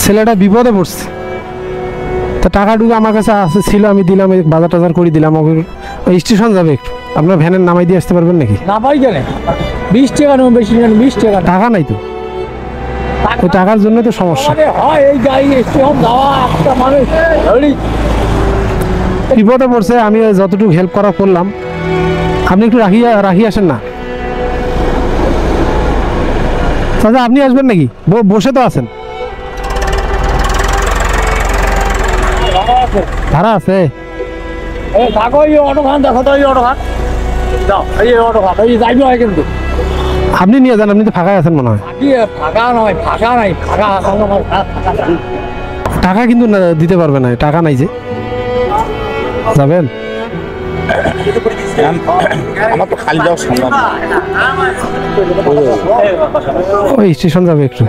ছেলেটা বিপদে পড়ছে, তা টাকাটুকু আমার কাছে আছে ছিল, আমি দিলাম, বাজার টাজার করে দিলাম। ওই স্টেশন যাবে, একটু আপনার ভ্যানের নামাই দিয়ে আসতে পারবেন নাকি? নামাই জানে 20 টাকা নেব, বেশি নেন 20 টাকা। টাকা নাই তো, ওই টাকার জন্য তো সমস্যা। হয় এই গাড়ি স্টেশন যাওয়া একটা মানুষ বিপদে পড়ছে, আমি যতটুকু হেল্প করা করলাম, আপনি একটু রাখি আসেন না। দাদা আপনি আসবেন নাকি? বসে তো আছেন, ভাড়া আছে। থাকো এই অটোখান, দেখো তো এই অটোখান, যাও এই অটোখান, এই যাইব হয় কিন্তু। আপনি নিয়ে যান, আপনি তো ফাঁকায় আছেন মনে হয়। ফাঁকা নয়, ফাঁকা নাই, ফাঁকা টাকা কিন্তু দিতে পারবে না, টাকা নাই যে। যাবেন? আমার তো খালি যাওয়া সম্ভব না। ওই স্টেশন যাবে একটু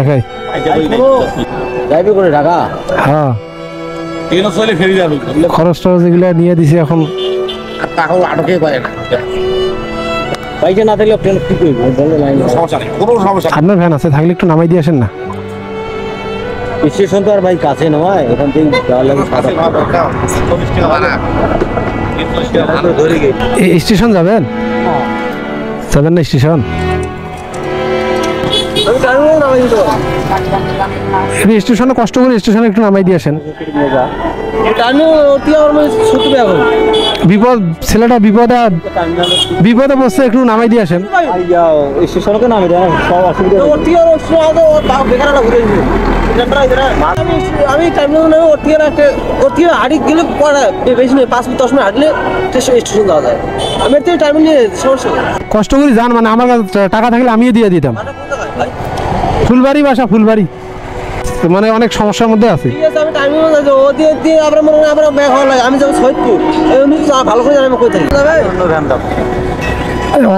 একাই। যাইবে করে টাকা? হ্যাঁ, এগুলো চলে ফেরি যাবে, খরচ টরচ এগুলো নিয়ে দিছি এখন। আর টাকা আটকে পারে না। বাইকে না থাকলে ট্রেন ঠিক হইবে, সমস্যা নেই, কোনো সমস্যা। আপনার ভ্যান আছে, থাকলে একটু নামাই দিয়ে আসেন না। স্টেশন তো আর ভাই কাছে নয়, এখান থেকে যাওয়ার লাগে স্টেশন যাবেন? যাবেন না স্টেশন? স্টেশনে কষ্ট করে স্টেশনে একটু নামাই দিয়ে আসেন। বিপদ, ছেলেটা বিপদে পড়ছে, একটু নামাই দিয়ে আসেন। স্টেশনকে নামে দেয় সব অসুবিধা। আমি টাইম হাঁটি গেলে বেশি নেই, 5-10 মিনিট হাঁটলে স্টেশন যাওয়া যায়। আমি টাইম নিয়ে সমস্যা কষ্ট করে যান, মানে আমার কাছে টাকা থাকলে আমিও দিয়ে দিতাম। ফুলবাড়ি বাসা, ফুলবাড়ি, মানে অনেক সমস্যার মধ্যে আছে।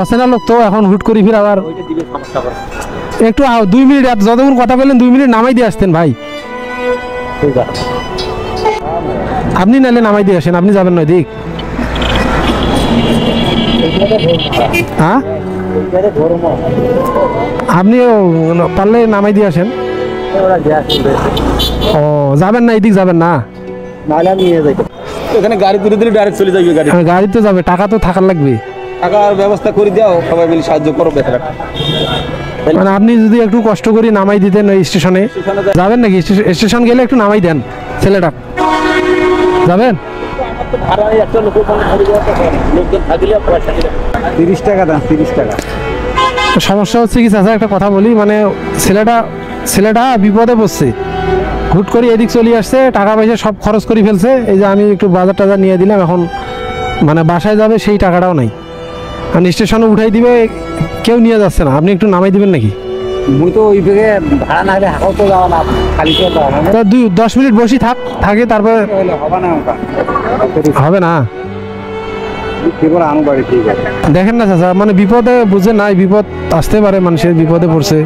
অচেনা লোক তো, এখন হুট করি ফির আবার একটু 2 মিনিট, যতক্ষণ কথা বললেন 2 মিনিট নামাই দিয়ে আসতেন ভাই। আপনি নাইলে নামাই দিয়ে আসেন, আপনি যাবেন নয় দিক। হ্যাঁ, আপনিও পারলে নামাই দিয়ে আসেন। ও যাবেন না, এদিক যাবেন না? এখানে গাড়ি তুলে দিলে ডাইরেক্ট চলে যাবে। গাড়ি তো যাবে, টাকা তো থাকার লাগবে। টাকার ব্যবস্থা করে দাও, সবাই মিলে সাহায্য করো। মানে আপনি যদি একটু কষ্ট করে নামাই দিতেন ওই স্টেশনে। যাবেন নাকি? স্টেশন গেলে একটু নামাই দেন ছেলেটা। যাবেন? 30 টাকা দাম, 30 টাকা। সমস্যা হচ্ছে কি চাচা, একটা কথা বলি, মানে ছেলেটা বিপদে পড়ছে, হুট করে এদিক চলে আসছে, টাকা পয়সা সব খরচ করে ফেলছে। এই যে আমি একটু বাজার টাজার নিয়ে দিলাম, এখন মানে বাসায় যাবে সেই টাকাটাও নাই, আর স্টেশনে উঠাই দিবে, কেউ নিয়ে যাচ্ছে না। আপনি একটু নামাই দিবেন নাকি? মুই তো ওই দিকে ভাড়া না হলে হাঁকাও তো যাওয়া না, খালি তো যাওয়া না। 10 মিনিট বসি থাকে, তারপরে হবে না। দেখেন না চাচা, মানে বিপদে বুঝে নাই, বিপদ আসতে পারে, মানুষের বিপদে পড়ছে।